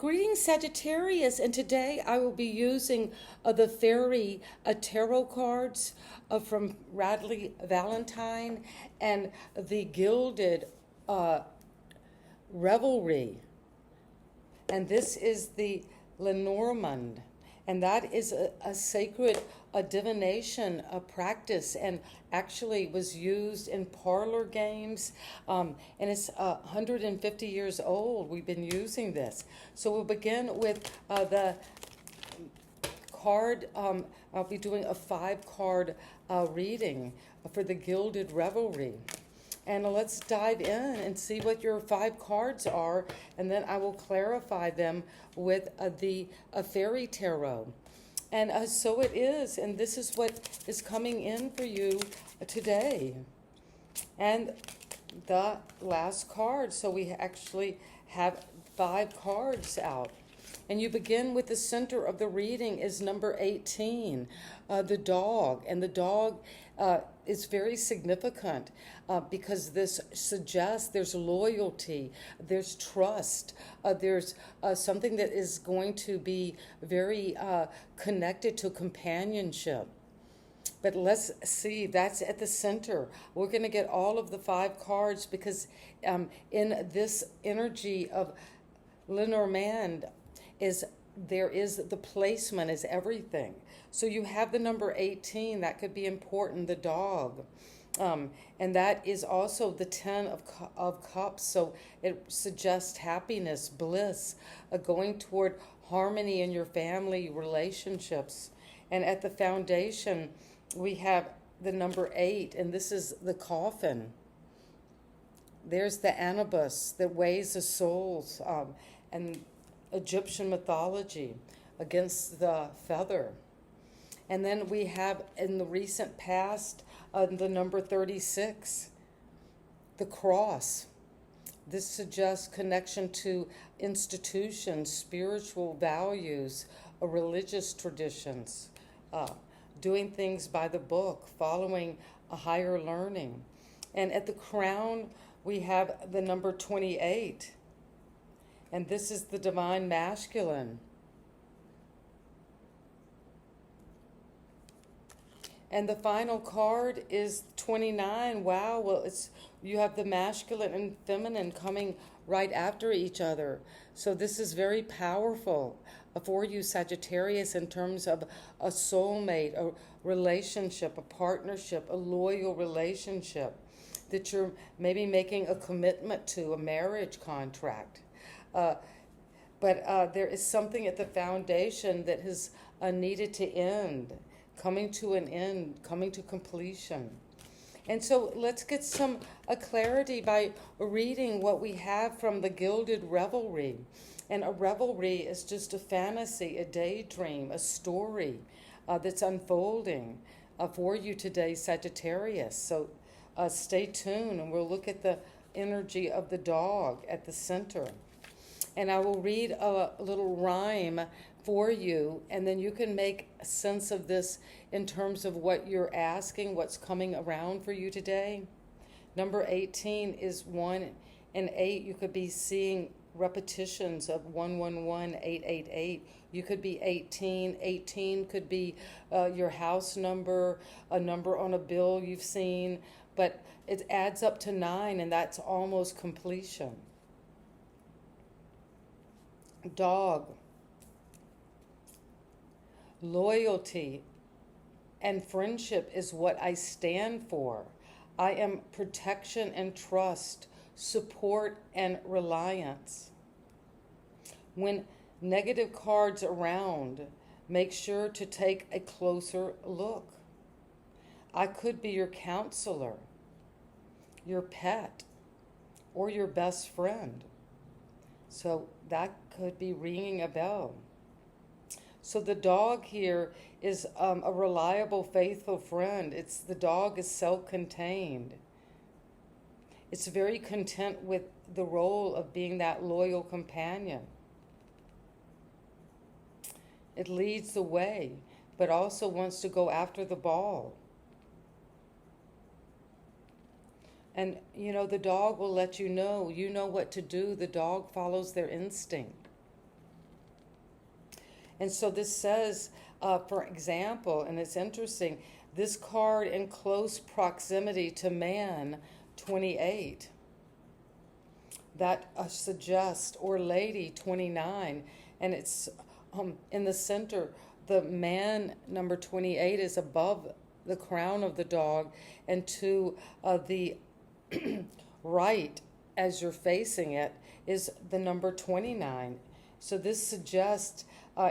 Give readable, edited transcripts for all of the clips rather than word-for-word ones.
Greetings, Sagittarius, and today I will be using the fairy tarot cards from Radley Valentine and the Gilded uh, Revelry. And this is the Lenormand, and that is a sacred divination practice, and actually was used in parlor games, and it's 150 years old. We've been using this. So we'll begin with the card. I'll be doing a 5-card reading for the Gilded Revelry. And let's dive in and see what your 5 cards are, and then I will clarify them with the fairy tarot. And so it is, and this is what is coming in for you today. And the last card, so we actually have 5 cards out. And you begin with the center of the reading is number 18, the dog. And the dog is very significant because this suggests there's loyalty, there's trust, there's something that is going to be very connected to companionship. But let's see, that's at the center. We're going to get all of the 5 cards because in this energy of Lenormand, there is the placement is everything. So you have the number 18, that could be important, the dog. And that is also the 10 of cups. So it suggests happiness, bliss, going toward harmony in your family relationships. And at the foundation, we have the number 8, and this is the coffin. There's the anubis that weighs the souls, and Egyptian mythology against the feather. And then we have in the recent past the number 36, the cross. This suggests connection to institutions, spiritual values, religious traditions, doing things by the book, following a higher learning. And at the crown, we have the number 28. And this is the divine masculine. And the final card is 29. Wow, well, you have the masculine and feminine coming right after each other. So this is very powerful for you, Sagittarius, in terms of a soulmate, a relationship, a partnership, a loyal relationship that you're maybe making a commitment to, a marriage contract. But there is something at the foundation that has needed to end, coming to an end, coming to completion. And so let's get some clarity by reading what we have from the Gilded Revelry. And a revelry is just a fantasy, a daydream, a story that's unfolding for you today, Sagittarius. So stay tuned, and we'll look at the energy of the dog at the center. And I will read a little rhyme for you, and then you can make sense of this in terms of what you're asking, what's coming around for you today. Number 18 is 1 and 8. You could be seeing repetitions of 111, 888. You could be 18. 18 could be your house number, a number on a bill you've seen, but it adds up to 9, and that's almost completion. Dog, loyalty and friendship is what I stand for. I am protection and trust, support and reliance. When negative cards around, make sure to take a closer look. I could be your counselor, your pet, or your best friend. So that could be ringing a bell. So the dog here is a reliable, faithful friend. The dog is self-contained. It's very content with the role of being that loyal companion. It leads the way, but also wants to go after the ball. And, the dog will let you know what to do. The dog follows their instinct. And so this says, for example, and it's interesting, this card in close proximity to man, 28. That suggests, or lady, 29. And it's in the center. The man, number 28, is above the crown of the dog, and to the right, as you're facing it, is the number 29. So this suggests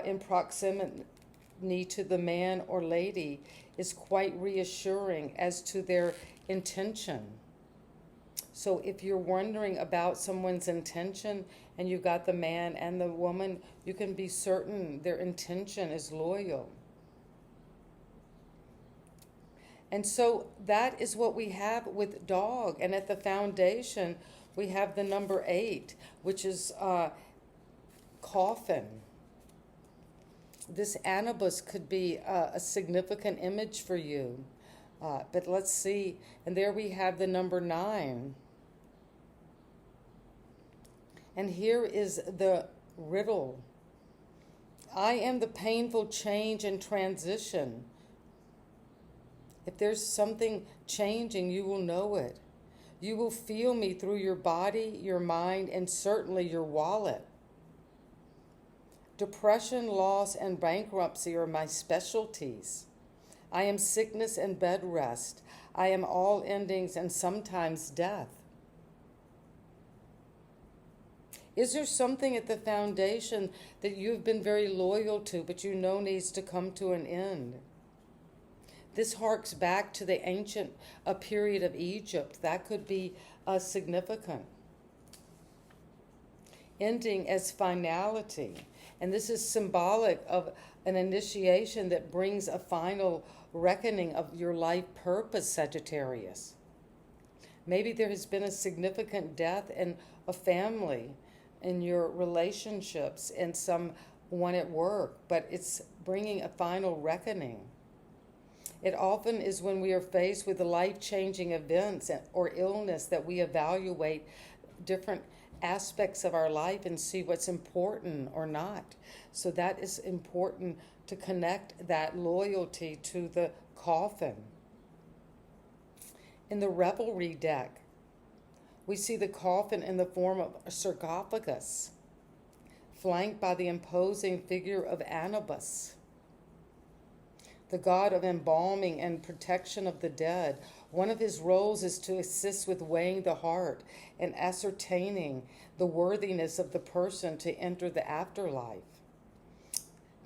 in proximity to the man or lady is quite reassuring as to their intention. So if you're wondering about someone's intention and you've got the man and the woman, you can be certain their intention is loyal. And so that is what we have with dog. And at the foundation, we have the number 8, which is coffin. This anubis could be a significant image for you. But let's see. And there we have the number 9. And here is the riddle. I am the painful change and transition. If there's something changing, you will know it. You will feel me through your body, your mind, and certainly your wallet. Depression, loss, and bankruptcy are my specialties. I am sickness and bed rest. I am all endings and sometimes death. Is there something at the foundation that you've been very loyal to, but you know needs to come to an end? This harks back to the ancient period of Egypt. That could be significant. Ending as finality. And this is symbolic of an initiation that brings a final reckoning of your life purpose, Sagittarius. Maybe there has been a significant death in a family, in your relationships, in someone at work, but it's bringing a final reckoning. It often is when we are faced with life-changing events or illness that we evaluate different aspects of our life and see what's important or not. So that is important to connect that loyalty to the coffin. In the Revelry deck, we see the coffin in the form of a sarcophagus, flanked by the imposing figure of Anubis, the god of embalming and protection of the dead. One of his roles is to assist with weighing the heart and ascertaining the worthiness of the person to enter the afterlife.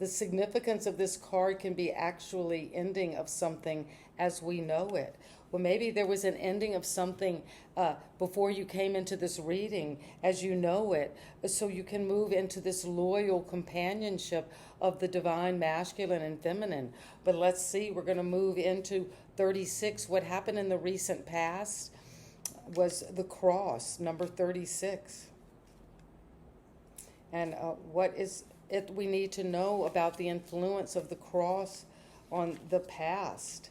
The significance of this card can be actually ending of something as we know it. Well, maybe there was an ending of something before you came into this reading as you know it, so you can move into this loyal companionship of the divine masculine and feminine. But let's see, we're going to move into 36. What happened in the recent past was the cross, number 36. And what is it we need to know about the influence of the cross on the past?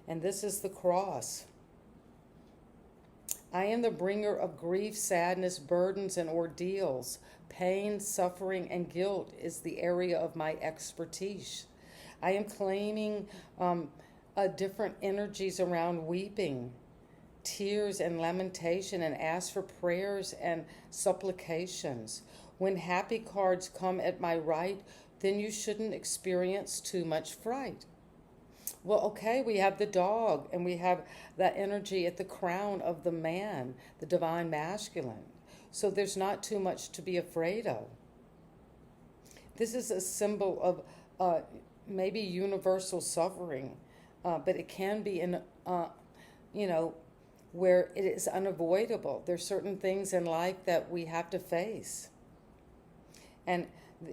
And this is the cross. I am the bringer of grief, sadness, burdens, and ordeals. Pain, suffering, and guilt is the area of my expertise. I am claiming different energies around weeping, tears, and lamentation, and ask for prayers and supplications. When happy cards come at my right, then you shouldn't experience too much fright. Well, okay, we have the dog, and we have that energy at the crown of the man, the divine masculine. So there's not too much to be afraid of. This is a symbol of maybe universal suffering, but it can be in, where it is unavoidable. There's certain things in life that we have to face. And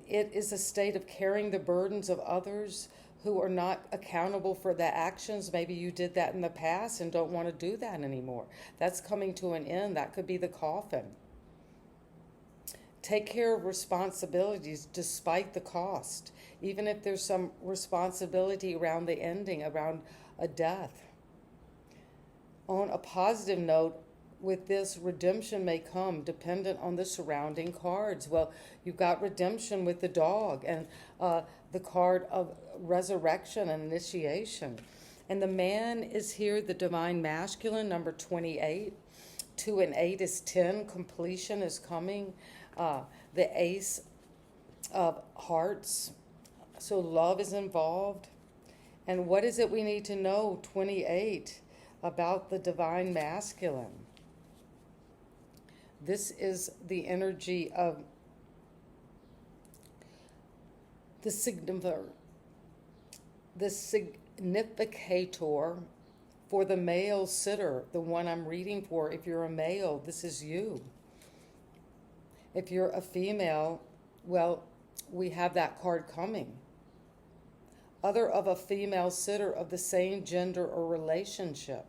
it is a state of carrying the burdens of others who are not accountable for their actions. Maybe you did that in the past and don't want to do that anymore. That's coming to an end. That could be the coffin. Take care of responsibilities despite the cost, even if there's some responsibility around the ending, around a death. On a positive note, with this, redemption may come dependent on the surrounding cards. Well, you've got redemption with the dog and the card of resurrection and initiation. And the man is here, the divine masculine, number 28. 2 and 8 is 10. Completion is coming. The ace of hearts. So love is involved. And what is it we need to know, 28, about the divine masculine? This is the energy of the significator for the male sitter, the one I'm reading for. If you're a male, this is you. If you're a female, well, we have that card coming. Other of a female sitter of the same gender or relationship.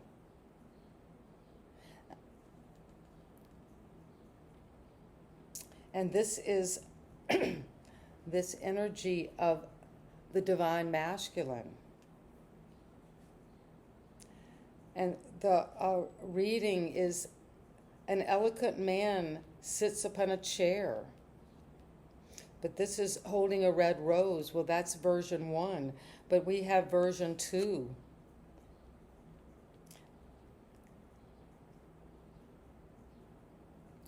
And this is this energy of the divine masculine. And the reading is, an eloquent man sits upon a chair. But this is holding a red rose. Well, that's version 1. But we have version 2.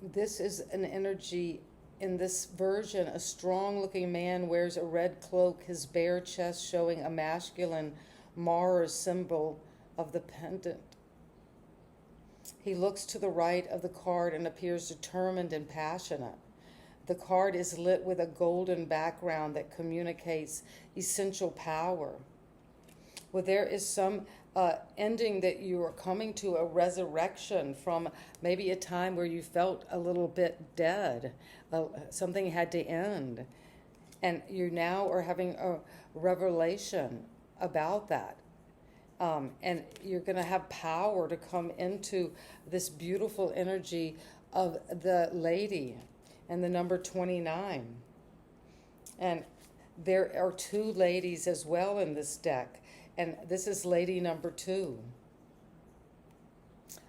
This is an energy. In this version, a strong-looking man wears a red cloak, his bare chest showing a masculine Mars symbol of the pendant. He looks to the right of the card and appears determined and passionate. The card is lit with a golden background that communicates essential power. Well, there is some ending that you are coming to, a resurrection from maybe a time where you felt a little bit dead. Something had to end. And you now are having a revelation about that. And you're going to have power to come into this beautiful energy of the lady and the number 29. And there are 2 ladies as well in this deck. And this is lady number 2.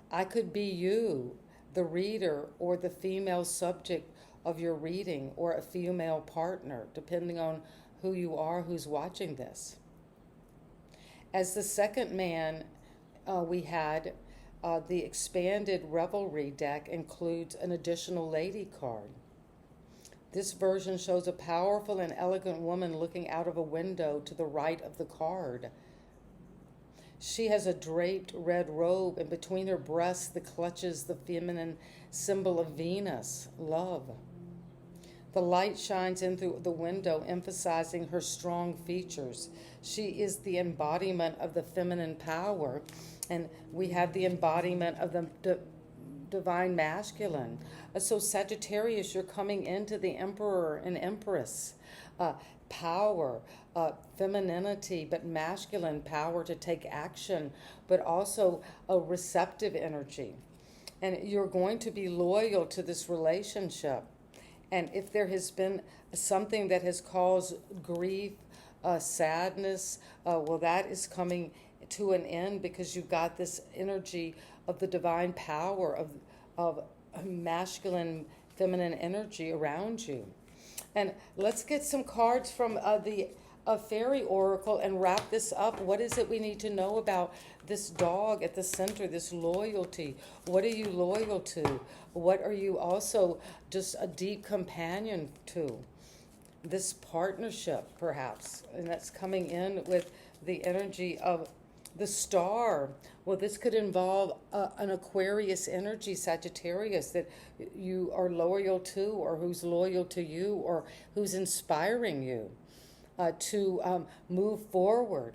I could be you, the reader, or the female subject of your reading, or a female partner, depending on who you are, who's watching this. As the second man, we had the expanded Revelry deck includes an additional lady card. This version shows a powerful and elegant woman looking out of a window to the right of the card. She has a draped red robe, and between her breasts the clutches the feminine symbol of Venus, love. The light shines in through the window, emphasizing her strong features. She is the embodiment of the feminine power, and we have the embodiment of the divine masculine. So Sagittarius, you're coming into the Emperor and Empress. Power, femininity, but masculine power to take action, but also a receptive energy. And you're going to be loyal to this relationship. And if there has been something that has caused grief, sadness, well, that is coming to an end, because you've got this energy of the divine power of masculine, feminine energy around you. And let's get some cards from the fairy oracle and wrap this up. What is it we need to know about this dog at the center, this loyalty? What are you loyal to? What are you also just a deep companion to? This partnership, perhaps, and that's coming in with the energy of the star. Well, this could involve an Aquarius energy, Sagittarius, that you are loyal to, or who's loyal to you, or who's inspiring you to move forward.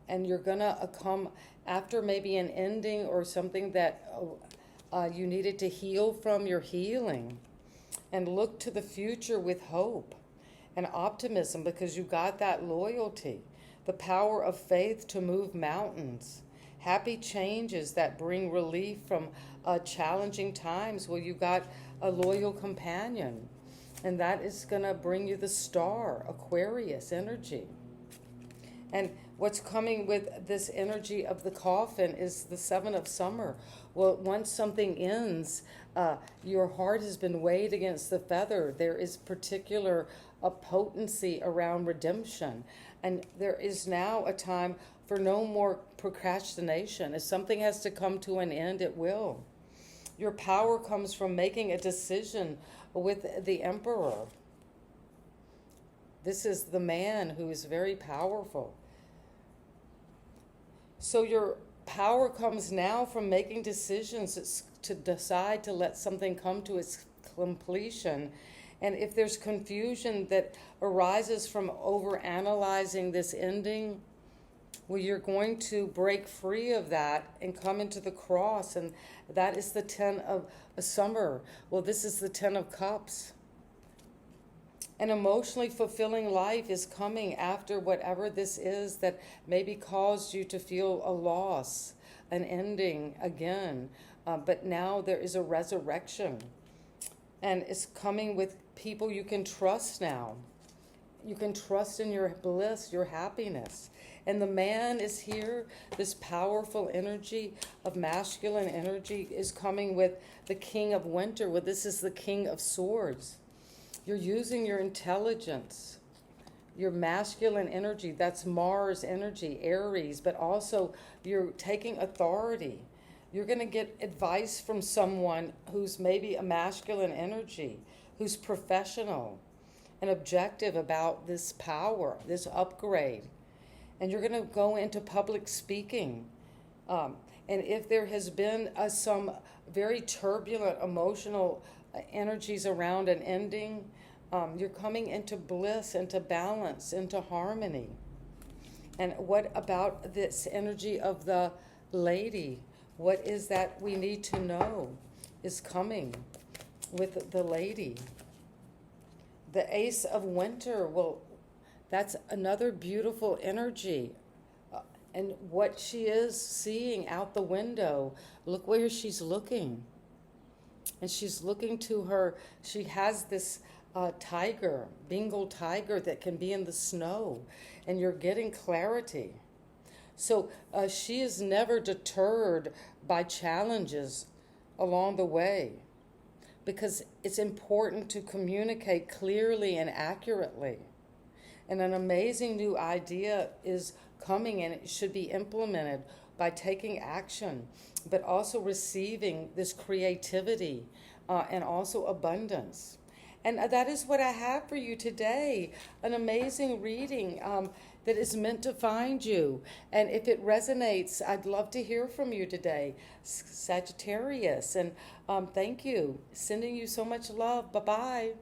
And you're going to come after maybe an ending or something that you needed to heal from, your healing. And look to the future with hope and optimism, because you got that loyalty. The power of faith to move mountains. Happy changes that bring relief from challenging times. Well, you got a loyal companion. And that is going to bring you the star, Aquarius energy. And what's coming with this energy of the coffin is the Seven of Summer. Well, once something ends, your heart has been weighed against the feather. There is particular potency around redemption. And there is now a time for no more procrastination. If something has to come to an end, it will. Your power comes from making a decision with the Emperor. This is the man who is very powerful. So your power comes now from making decisions to decide to let something come to its completion. And if there's confusion that arises from overanalyzing this ending, well, you're going to break free of that and come into the cross. And that is the 10 of Summer. Well, this is the 10 of Cups. An emotionally fulfilling life is coming after whatever this is that maybe caused you to feel a loss, an ending again. But now there is a resurrection. And it's coming with people you can trust now. You can trust in your bliss, your happiness. And the man is here. This powerful energy of masculine energy is coming with the King of Winter. Well, this is the King of Swords. You're using your intelligence, your masculine energy. That's Mars energy, Aries, but also you're taking authority. You're going to get advice from someone who's maybe a masculine energy, who's professional and objective about this power, this upgrade. And you're going to go into public speaking. And if there has been some very turbulent emotional energies around an ending, you're coming into bliss, into balance, into harmony. And what about this energy of the lady? What is that we need to know is coming with the lady? The Ace of Winter, well, that's another beautiful energy. And what she is seeing out the window, look where she's looking. And she's looking to her, she has this tiger, Bengal tiger that can be in the snow. And you're getting clarity. So she is never deterred by challenges along the way, because it's important to communicate clearly and accurately. And an amazing new idea is coming, and it should be implemented by taking action, but also receiving this creativity and also abundance. And that is what I have for you today, an amazing reading that is meant to find you. And if it resonates, I'd love to hear from you today, Sagittarius. And thank you. Sending you so much love. Bye-bye.